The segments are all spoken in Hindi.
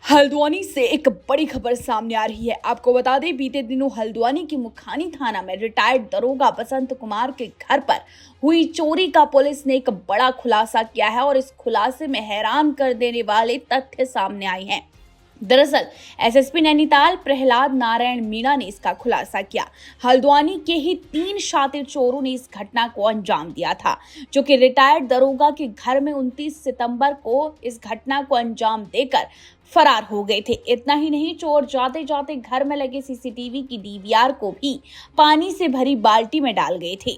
हल्द्वानी से एक बड़ी खबर सामने आ रही है। आपको बता दें, बीते दिनों हल्द्वानी के मुखानी थाना में रिटायर्ड दरोगा बसंत कुमार के घर पर हुई चोरी का पुलिस ने एक बड़ा खुलासा किया है और इस खुलासे में हैरान कर देने वाले तथ्य सामने आए हैं। दरअसल एसएसपी नैनीताल प्रहलाद नारायण मीणा ने इसका खुलासा किया। हल्द्वानी के ही 3 शातिर चोरों ने इस घटना को अंजाम दिया था, जो कि रिटायर्ड दरोगा के घर में 29 सितंबर को इस घटना को अंजाम देकर फरार हो गए थे। इतना ही नहीं, चोर जाते जाते घर में लगे सीसीटीवी की डीवीआर को भी पानी से भरी बाल्टी में डाल गए थे।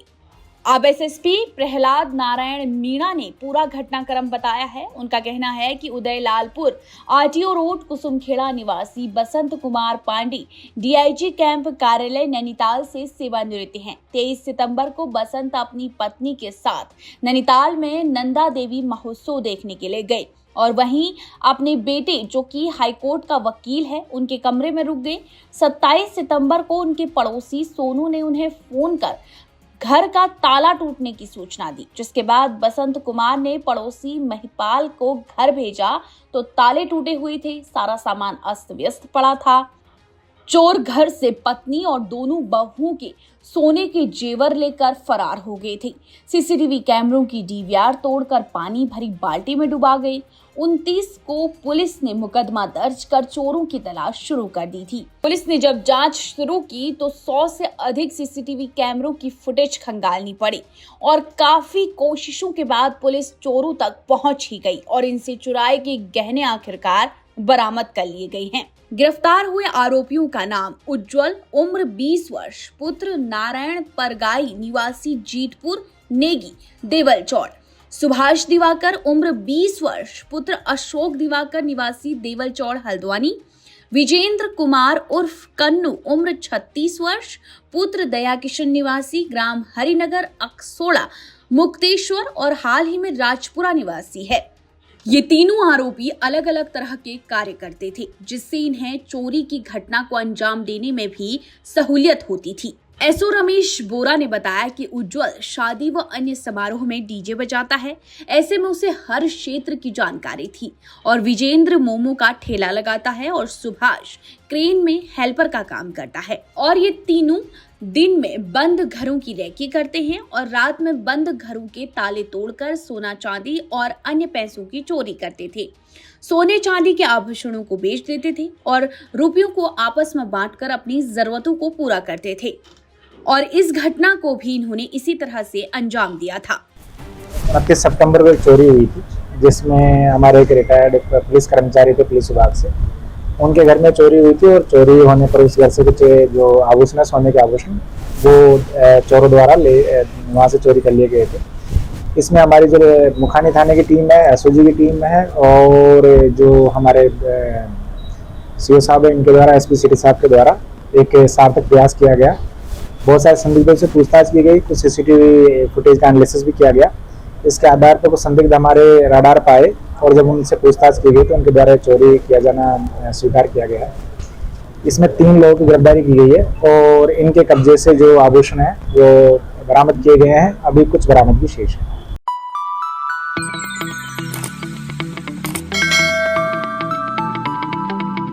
अब एसएसपी प्रहलाद नारायण मीणा ने पूरा घटनाक्रम बताया है। उनका कहना है कि उदय लालपुर आरटीओ रोड कुसुमखेड़ा निवासी बसंत कुमार पांडे डीआईजी कैंप कार्यालय नैनीताल से सेवानिवृत्त हैं। 23 सितंबर को बसंत अपनी पत्नी के साथ नैनीताल में नंदा देवी महोत्सव देखने के लिए गए और वहीं अपने बेटे, जो कि हाईकोर्ट का वकील है, उनके कमरे में रुक गए। 27 सितंबर को उनके पड़ोसी सोनू ने उन्हें फोन कर घर का ताला टूटने की सूचना दी, जिसके बाद बसंत कुमार ने पड़ोसी महिपाल को घर भेजा तो ताले टूटे हुए थे, सारा सामान अस्त व्यस्त पड़ा था। चोर घर से पत्नी और दोनों बहुओं के सोने के जेवर लेकर फरार हो गए थे। सीसीटीवी कैमरों की डीवीआर तोड़कर पानी भरी बाल्टी में डुबा गए। 29 को पुलिस ने मुकदमा दर्ज कर चोरों की तलाश शुरू कर दी थी। पुलिस ने जब जांच शुरू की तो 100 से अधिक सीसीटीवी कैमरों की फुटेज खंगालनी पड़ी और काफी कोशिशों के बाद पुलिस चोरों तक पहुंच ही गई और इनसे चुराए गए गहने आखिरकार बरामद कर लिए गए हैं। गिरफ्तार हुए आरोपियों का नाम उज्जवल, उम्र 20 वर्ष, पुत्र नारायण परगाई निवासी जीतपुर नेगी देवलचौड़, सुभाष दिवाकर, उम्र 20 वर्ष, पुत्र अशोक दिवाकर निवासी देवलचौड़ हल्द्वानी, विजेंद्र कुमार उर्फ कन्नू, उम्र 36 वर्ष, पुत्र दया किशन निवासी ग्राम हरिनगर अक्सोड़ा मुक्तेश्वर और हाल ही में राजपुरा निवासी है। ये तीनों आरोपी अलग अलग तरह के कार्य करते थे, जिससे इन्हें चोरी की घटना को अंजाम देने में भी सहूलियत होती थी। एसओ रमेश बोरा ने बताया कि उज्जवल शादी व अन्य समारोह में डीजे बजाता है, ऐसे में उसे हर क्षेत्र की जानकारी थी। और विजेंद्र मोमो का ठेला लगाता है और सुभाष क्रेन में हेल्पर का काम करता है। और ये तीनों दिन में बंद घरों की रेकी करते हैं और रात में बंद घरों के ताले तोड़कर सोना चांदी और अन्य पैसों की चोरी करते थे। सोने चांदी के आभूषणों को बेच देते थे और रुपयों को आपस में बांटकर अपनी जरूरतों को पूरा करते थे। और इस घटना को भी इन्होंने इसी तरह से अंजाम दिया था। 29 सितंबर को एक चोरी हुई थी, जिसमें हमारे एक रिटायर्ड पुलिस कर्मचारी थे पुलिस विभाग से, उनके घर में चोरी हुई थी। और चोरी होने पर उस घर से कुछ जो आभूषण है, सोने के आभूषण, वो चोरों द्वारा वहाँ से चोरी कर लिए गए थे। इसमें हमारी जो मुखानी थाने की टीम है, एसओजी की टीम है, और जो हमारे सीओ साहब है, इनके द्वारा, एसपी सिटी साहब के द्वारा एक सार्थक प्रयास किया गया। बहुत सारे संदिग्धों से पूछताछ की गई, कुछ सीसीटीवी फुटेज का एनालिसिस भी किया गया। इसके आधार पर कुछ संदिग्ध हमारे रडार पाए और जब उनसे पूछताछ की गई तो उनके द्वारा चोरी किया जाना स्वीकार किया गया है। इसमें 3 लोगों की गिरफ्तारी की गई है और इनके कब्जे से जो आभूषण है वो बरामद किए गए हैं। अभी कुछ बरामदगी शेष है।